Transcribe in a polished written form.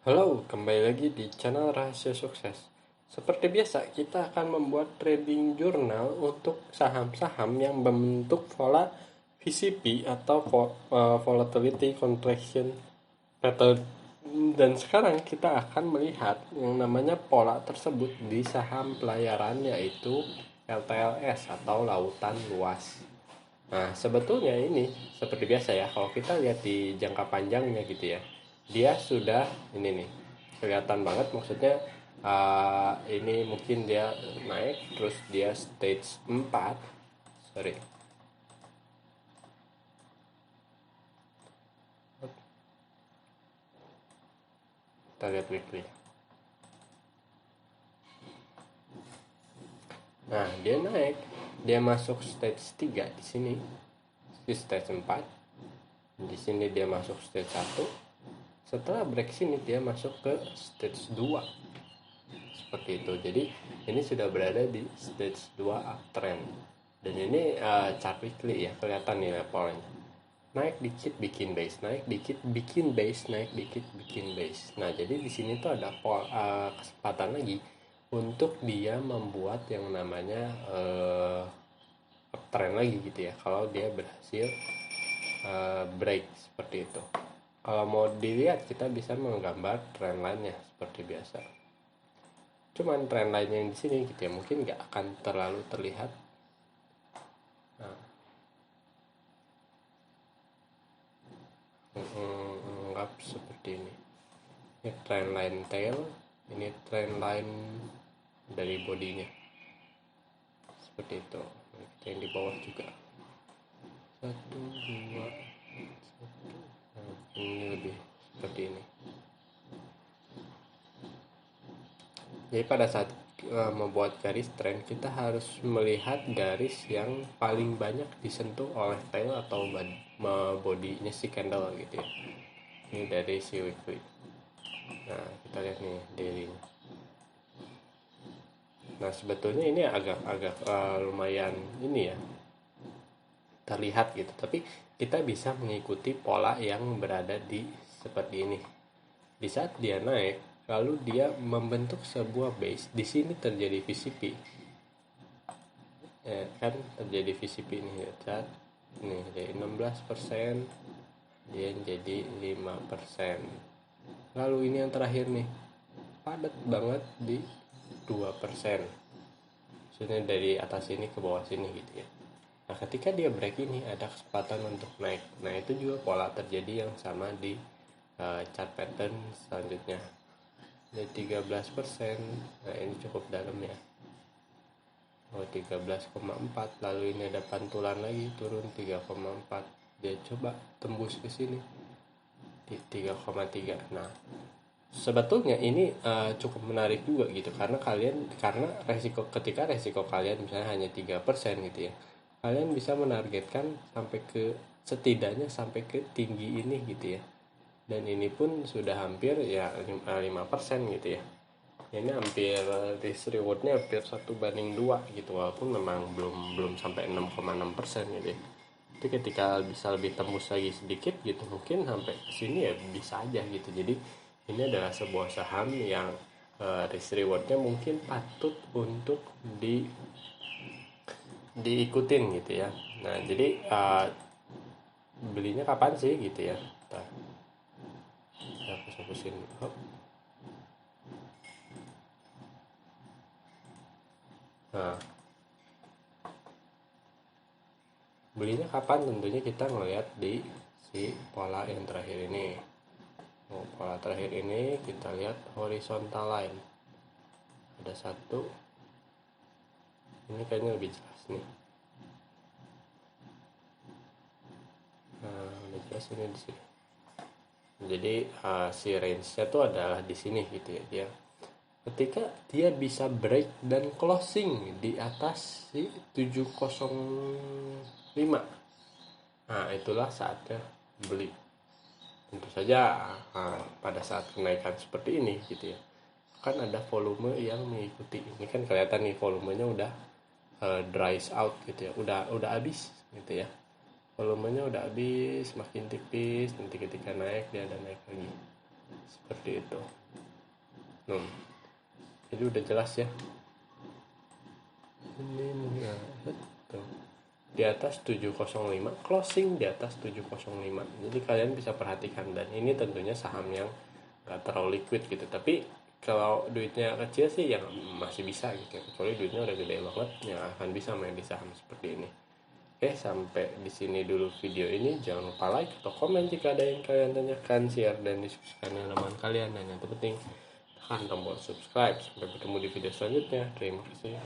Halo, kembali lagi di channel Rahasia Sukses. Seperti biasa, kita akan membuat trading journal untuk saham-saham yang membentuk pola VCP atau volatility contraction pattern. Dan sekarang kita akan melihat yang namanya pola tersebut di saham pelayaran, yaitu LTLS atau lautan luas. Nah, sebetulnya ini seperti biasa ya, kalau kita lihat di jangka panjangnya gitu ya, dia sudah ini nih, kelihatan banget maksudnya. Ini mungkin dia naik, terus dia stage 4. Sorry, kita lihat weekly. Nah, dia naik, dia masuk stage 3 di sini, di stage 4. Di sini dia masuk stage 1. Setelah break sini dia masuk ke stage 2. Seperti itu. Jadi ini sudah berada di stage 2 uptrend. Dan ini chart weekly ya, kelihatan nih levelnya. Naik dikit bikin base, naik dikit bikin base, naik dikit bikin base. Nah, jadi di sini tuh ada kesempatan lagi untuk dia membuat yang namanya uptrend lagi gitu ya, kalau dia berhasil break seperti itu. Kalau mau dilihat, kita bisa menggambar trend line-nya seperti biasa. Cuman trend line yang di sini gitu ya, mungkin nggak akan terlalu terlihat. Nah, anggap seperti ini. Ini trend line tail, ini trend line dari bodinya. Seperti itu. Nah, kita yang di bawah juga. Satu, dua, satu. Nah, ini lebih seperti ini. Jadi pada saat membuat garis trend, kita harus melihat garis yang paling banyak disentuh oleh tail atau bodinya si candle gitu ya. Ini dari si weekly. Nah, kita lihat nih daily. Nah, sebetulnya ini agak lumayan ini ya, terlihat gitu. Tapi kita bisa mengikuti pola yang berada di seperti ini. Di saat dia naik, lalu dia membentuk sebuah base. Di sini terjadi VCP. Ya, kan terjadi VCP nih, lihat. Nih, dari 16%, dia jadi 5%. Lalu ini yang terakhir nih, padat banget di 2%. Maksudnya dari atas sini ke bawah sini gitu ya. Nah, ketika dia break ini ada kesempatan untuk naik. Nah, itu juga pola terjadi yang sama di chart pattern selanjutnya. Jadi 13%. Nah, ini cukup dalam ya. Oh, 13,4. Lalu ini ada pantulan lagi, turun 3,4. Dia coba tembus ke sini di 3,3. Nah, sebetulnya ini cukup menarik juga gitu, karena resiko, ketika resiko kalian misalnya hanya 3% gitu ya, kalian bisa menargetkan sampai ke, setidaknya sampai ke tinggi ini gitu ya. Dan ini pun sudah hampir ya 5% gitu ya. Ini hampir risk rewardnya hampir 1:2 gitu, walaupun memang belum belum sampai 6,6% gitu ya. Tapi ketika bisa lebih tembus lagi sedikit gitu, mungkin sampai sini ya bisa aja gitu. Jadi ini adalah sebuah saham yang risk rewardnya mungkin patut untuk diikutin gitu ya. Nah, jadi belinya kapan sih gitu ya. Nah, saya hapus-hapusin. Nah, belinya kapan, tentunya kita ngelihat di si pola yang terakhir ini. Pola terakhir ini kita lihat horizontal line, ada satu. Ini kayaknya lebih jelas nih. Nah, lebih jelas ini di sini. Jadi si range-nya tuh adalah di sini gitu ya. Dia ketika dia bisa break dan closing di atas si 705, nah itulah saatnya beli. Tentu saja pada saat kenaikan seperti ini gitu ya, kan ada volume yang mengikuti. Ini kan kelihatan nih volumenya udah dries out gitu ya, udah habis gitu ya. Volumenya udah habis, makin tipis. Nanti ketika naik dia ada naik lagi. seperti itu. Jadi udah jelas ya, ini tuh di atas 705, closing di atas 705. Jadi kalian bisa perhatikan, dan ini tentunya saham yang gak terlalu liquid gitu. Tapi kalau duitnya kecil sih yang masih bisa gitu, kecuali duitnya udah gede banget yang akan bisa main di saham seperti ini. Oke, sampai di sini dulu video ini. Jangan lupa like atau komen jika ada yang kalian tanyakan, share dan diskusikan dengan teman kalian, dan yang terpenting tekan tombol subscribe. Sampai bertemu di video selanjutnya. Terima kasih.